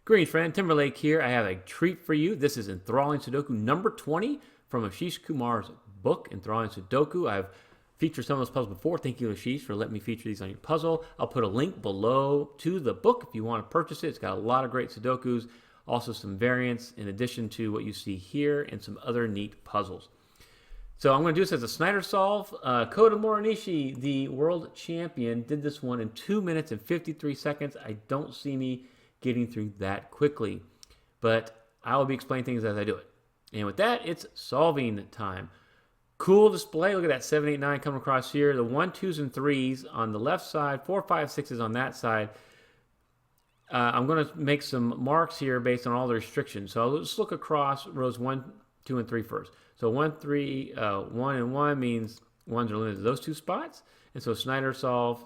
Greetings, friend. Timberlake here. I have a treat for you. This is Enthralling Sudoku number 20 from Ashish Kumar's book, Enthralling Sudoku. I've featured some of those puzzles before. Thank you, Ashish, for letting me feature these on your puzzle. I'll put a link below to the book if you want to purchase it. It's got a lot of great Sudokus, also some variants in addition to what you see here, and some other neat puzzles. So I'm going to do this as a Snyder solve. Kota Morinishi, the world champion, did this one in 2 minutes and 53 seconds. I don't see me getting through that quickly, but I will be explaining things as I do it. And with that, it's solving time. Cool display. Look at that 7, 8, 9 coming across here. The 1, 2s, and 3s on the left side, 4, 5, 6s on that side. I'm going to make some marks here based on all the restrictions. So let's look across rows 1, 2, and 3 first. So 1, 3, 1, and 1 means ones are limited to those two spots. And so Snyder solve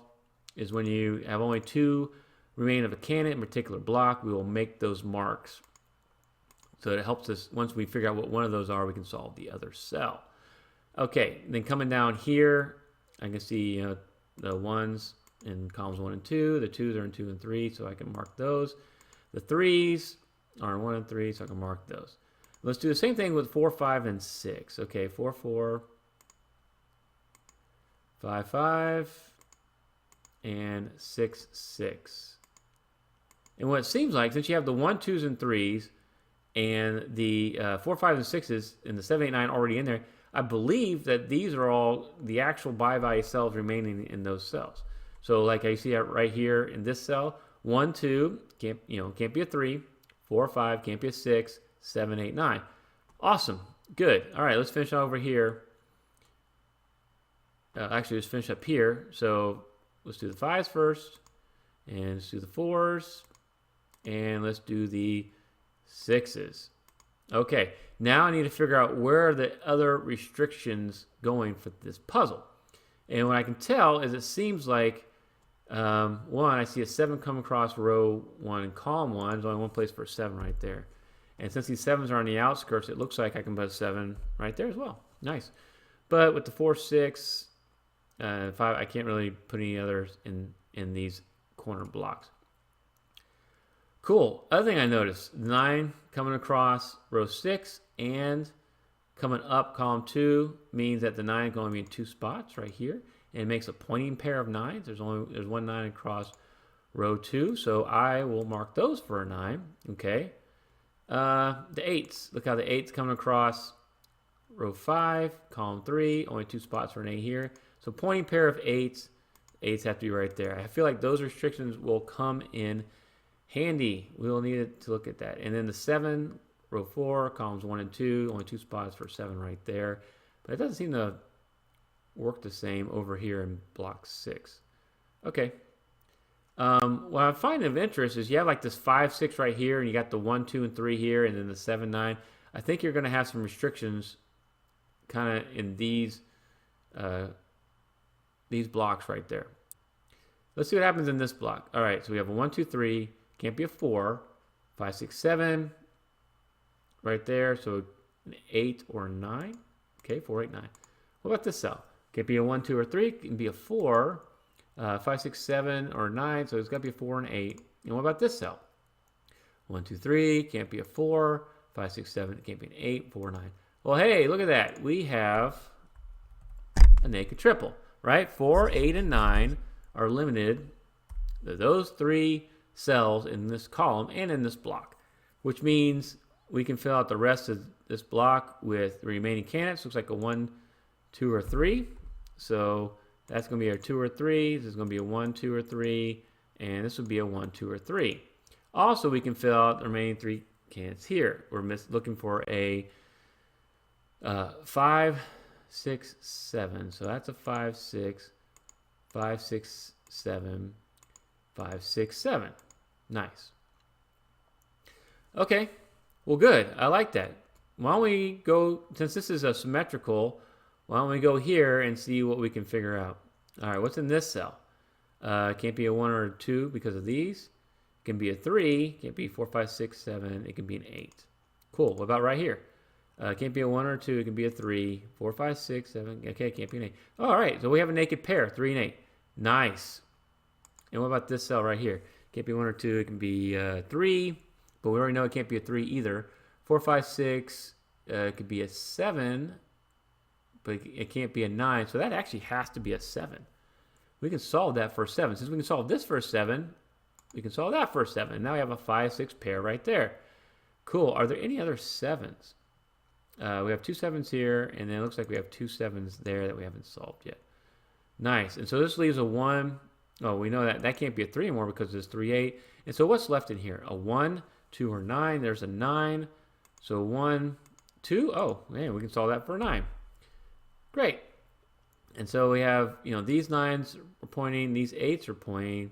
is when you have only two remaining of a candidate in a particular block. We will make those marks. So it helps us, once we figure out what one of those are, we can solve the other cell. Okay, then coming down here, I can see the ones in columns 1 and 2. The 2s are in 2 and 3, so I can mark those. The 3s are in 1 and 3, so I can mark those. Let's do the same thing with 4, 5, and 6. Okay, 4, 4, 5, 5, and 6, 6. And what it seems like, since you have the 1, 2s, and 3s, and the 4, 5, and 6s, and the 7, 8, 9 already in there, I believe that these are all the actual by-value cells remaining in those cells. So like I see right here in this cell, 1, 2, can't be a 3, 4, 5, can't be a 6, 7, 8, 9. Awesome. Good. All right, let's finish over here. Actually, let's finish up here. So let's do the 5s first, and let's do the 4s, and let's do the 6s. Okay, now I need to figure out where are the other restrictions going for this puzzle. And what I can tell is it seems like, one, I see a 7 come across row 1 in column 1. There's only one place for a 7 right there. And since these 7s are on the outskirts, it looks like I can put a 7 right there as well. Nice. But with the 4, 6, 5, I can't really put any others in these corner blocks. Cool. Other thing I noticed, 9 coming across row 6 and coming up column 2 means that the 9 is going to be in 2 spots right here. And it makes a pointing pair of 9s. There's one 9 across row 2, so I will mark those for a 9. Okay. The 8s. Look how the 8's coming across row 5, column 3. Only 2 spots for an 8 here. So pointing pair of 8s. 8s have to be right there. I feel like those restrictions will come in handy. We will need to look at that. And then the 7, row 4, columns 1 and 2, only 2 spots for 7 right there. But it doesn't seem to work the same over here in block 6. Okay. What I find of interest is you have like this 5, 6 right here, and you got the 1, 2, and 3 here, and then the 7, 9. I think you're going to have some restrictions kind of in these blocks right there. Let's see what happens in this block. All right, so we have a 1, 2, 3. Can't be a 4, 5, 6, 7, right there. So an 8 or a 9. Okay, 4, 8, 9. What about this cell? Can't be a 1, 2, or 3. It can be a 4, 5, 6, 7, or 9. So it's got to be a 4 and 8. And what about this cell? 1, 2, 3. Can't be a 4, 5, 6, 7. It can't be an 8, 4, 9. Well, hey, look at that. We have a naked triple, right? 4, 8, and 9 are limited to those 3 cells in this column and in this block, which means we can fill out the rest of this block with the remaining candidates. Looks like a 1, 2, or 3. So that's going to be our 2 or 3. This is going to be a 1, 2, or 3. And this would be a 1, 2, or 3. Also, we can fill out the remaining 3 candidates here. We're looking for a 5, 6, 7. So that's a 5, 6, 5, 6, 7, 5, 6, 7. Nice. Okay. Well, good. I like that. Why don't we go, since this is a symmetrical, why don't we go here and see what we can figure out. All right, what's in this cell? Can't be a 1 or a 2 because of these. It can be a 3. Can't be 4, 5, 6, 7. It can be an 8. Cool. What about right here? Can't be a 1 or a 2. It can be a 3. 4, 5, 6, 7. Okay, can't be an 8. All right, so we have a naked pair, 3 and 8. Nice. And what about this cell right here? Can't be 1 or 2. It can be 3. but we already know it can't be a 3 either. 4, 5, 6 could be a 7, but it can't be a 9, so that actually has to be a 7. We can solve that for a 7. Since we can solve this for a 7, we can solve that for a 7. And now we have a 5, 6 pair right there. Cool. Are there any other 7s? We have 2 7s here, and then it looks like we have 2 7s there that we haven't solved yet. Nice. And so this leaves a 1. Oh, we know that can't be a 3 anymore because it's 3, 8. And so what's left in here? A 1, 2, or 9. There's a 9. So 1, 2. Oh, man, we can solve that for a 9. Great. And so we have, these 9s are pointing, these 8s are pointing.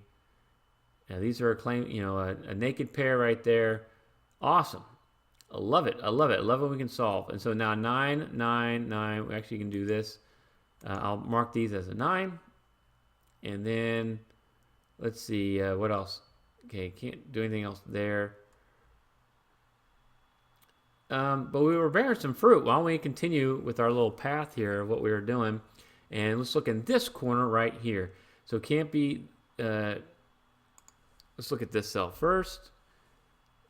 These are a naked pair right there. Awesome. I love it. I love it. I love what we can solve. And so now 9, 9, 9. We actually can do this. I'll mark these as a 9. And then let's see, what else? Okay, can't do anything else there. But we were bearing some fruit. Why don't we continue with our little path here of what we were doing? And let's look in this corner right here. So it can't be, let's look at this cell first.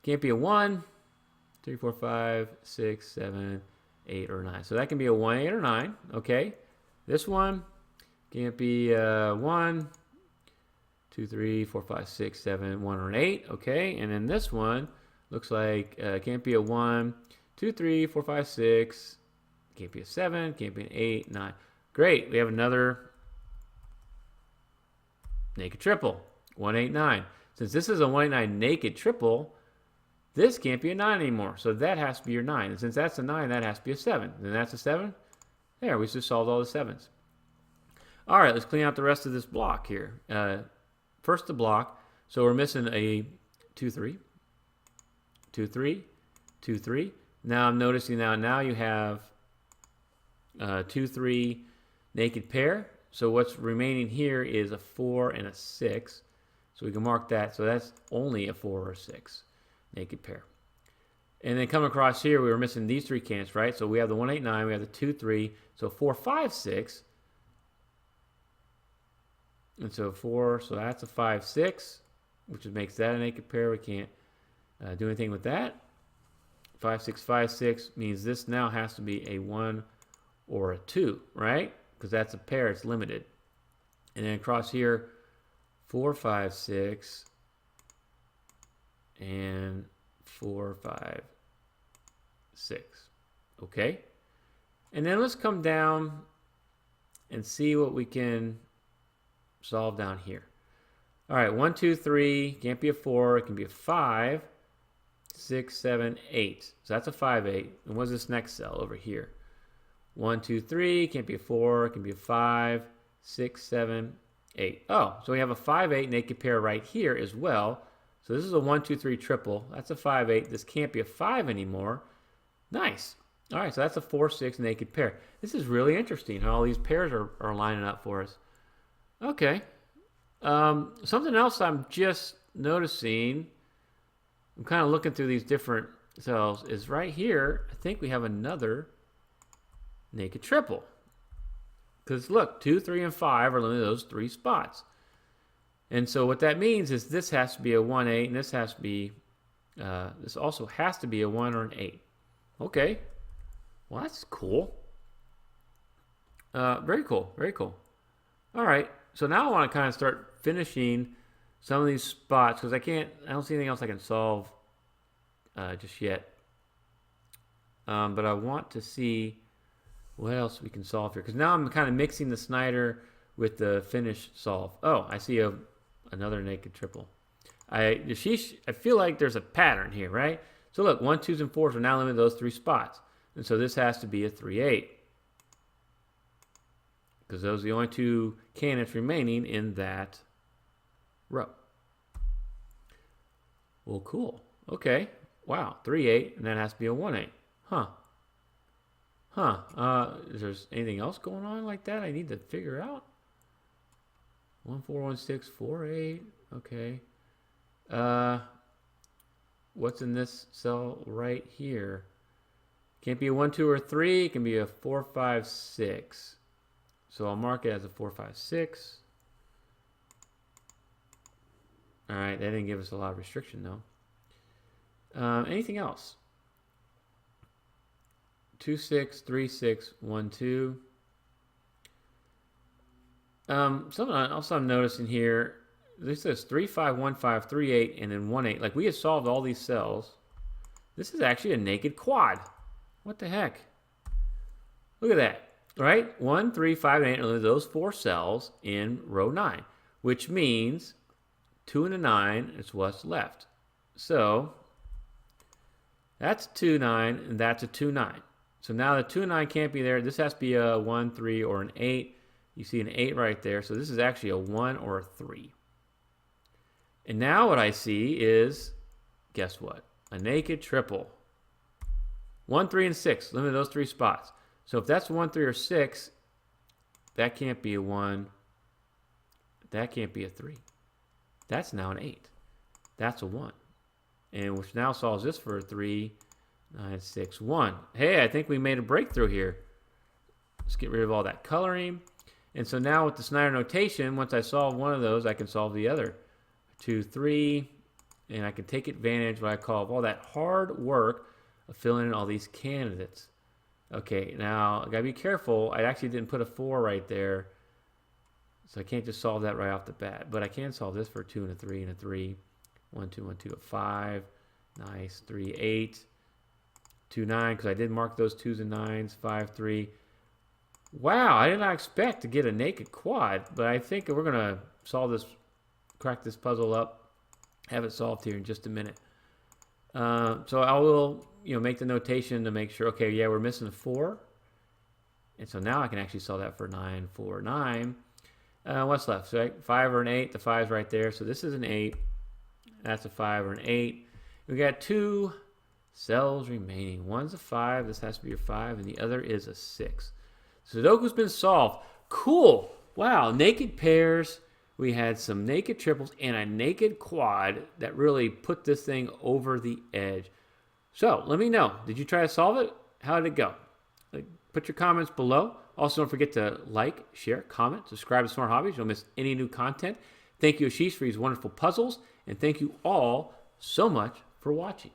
Can't be a 1, 3, 4, 5, 6, 7, 8, or 9. So that can be a 1, 8, or 9. Okay. This one can't be 1, 2, 3, 4, 5, 6, 7, 1, or an 8. Okay. And then this one looks like can't be a 1, 2, 3, 4, 5, 6. Can't be a 7. Can't be an 8, 9. Great. We have another naked triple. 1, 8, 9. Since this is a 1, 8, 9 naked triple, this can't be a 9 anymore. So that has to be your 9. And since that's a 9, that has to be a 7. And that's a 7. There, we just solved all the 7s. All right, let's clean out the rest of this block here. First the block. So we're missing a 2, 3. 2, 3. 2, 3. Now I'm noticing now you have 2, 3 naked pair. So what's remaining here is a 4 and a 6. So we can mark that. So that's only a 4 or a 6 naked pair. And then come across here, we were missing these 3 can'ts, right? So we have the 1, 8, 9, we have the 2, 3. So 4, 5, 6. And so 4, so that's a 5, 6, which makes that a naked pair. We can't do anything with that. 5, 6, 5, 6 means this now has to be a 1 or a 2, right? Because that's a pair, it's limited. And then across here, 4, 5, 6, and 4, 5, 6. Okay? And then let's come down and see what we can solve down here. All right, 1, 2, 3, can't be a 4, it can be a 5, 6, 7, 8. So that's a 5, 8. And what's this next cell over here? 1, 2, 3, can't be a 4, it can be a 5, 6, 7, 8. Oh, so we have a 5, 8 naked pair right here as well. So this is a 1, 2, 3 triple. That's a 5, 8. This can't be a 5 anymore. Nice. All right, so that's a 4, 6 naked pair. This is really interesting how all these pairs are lining up for us. Okay. Something else I'm just noticing, I'm kind of looking through these different cells, is right here, I think we have another naked triple. Because look, 2, 3, and 5 are limited to those 3 spots. And so what that means is this has to be a 1, 8, and this has to be, this also has to be a 1 or an 8. Okay. Well, that's cool. Very cool. Very cool. All right. So now I want to kind of start finishing some of these spots because I don't see anything else I can solve just yet. But I want to see what else we can solve here because now I'm kind of mixing the Snyder with the finish solve. Oh, I see another naked triple. I feel like there's a pattern here, right? So look, 1, 2s, and 4s are now limited to those 3 spots. And so this has to be a 3, 8. Because those are the only 2 candidates remaining in that row. Well, cool. Okay. Wow. 3, 8, and that has to be a 1, 8. Is there anything else going on like that I need to figure out? 1, 4, 1, 6, 4, 8. Okay. What's in this cell right here? Can't be a 1, 2, or 3. It can be a 4, 5, 6. So I'll mark it as a 4, 5, 6. All right, that didn't give us a lot of restriction though. Anything else? 2, 6, 3, 6, 1, 2. Something else I'm noticing here. This says 3, 5, 1, 5, 3, 8, and then 1, 8. Like we have solved all these cells. This is actually a naked quad. What the heck? Look at that. Right? 1, 3, 5, and 8 are those 4 cells in row 9, which means 2 and a 9 is what's left. So that's 2, 9, and that's a 2, 9. So now the 2 and 9 can't be there. This has to be a 1, 3, or an 8. You see an 8 right there. So this is actually a 1 or a 3. And now what I see is, guess what? A naked triple. 1, 3, and 6. Limit those 3 spots. So if that's 1, 3, or 6, that can't be a 1. That can't be a 3. That's now an 8. That's a 1. And which now solves this for a 3, 9, 6, 1. Hey, I think we made a breakthrough here. Let's get rid of all that coloring. And so now with the Snyder notation, once I solve one of those, I can solve the other. 2, 3, and I can take advantage of what I call of all that hard work of filling in all these candidates. Okay, now I gotta be careful. I actually didn't put a 4 right there, so I can't just solve that right off the bat. But I can solve this for a 2 and a 3 and a 3. 1, 2, 1, 2, a 5. Nice. 3, 8. 2, 9, because I did mark those 2s and 9s. 5, 3. Wow, I did not expect to get a naked quad, but I think we're gonna solve this, crack this puzzle up, have it solved here in just a minute. So I will, make the notation to make sure. Okay, yeah, we're missing a 4, and so now I can actually solve that for 9, 4, 9. What's left? So 5 or an 8. The 5's right there. So this is an 8. That's a 5 or an 8. We got 2 cells remaining. One's a 5. This has to be your 5, and the other is a 6. Sudoku's been solved. Cool. Wow. Naked pairs. We had some naked triples and a naked quad that really put this thing over the edge. So let me know. Did you try to solve it? How did it go? Put your comments below. Also, don't forget to like, share, comment, subscribe to Smart Hobbies. You don't miss any new content. Thank you, Ashish, for these wonderful puzzles. And thank you all so much for watching.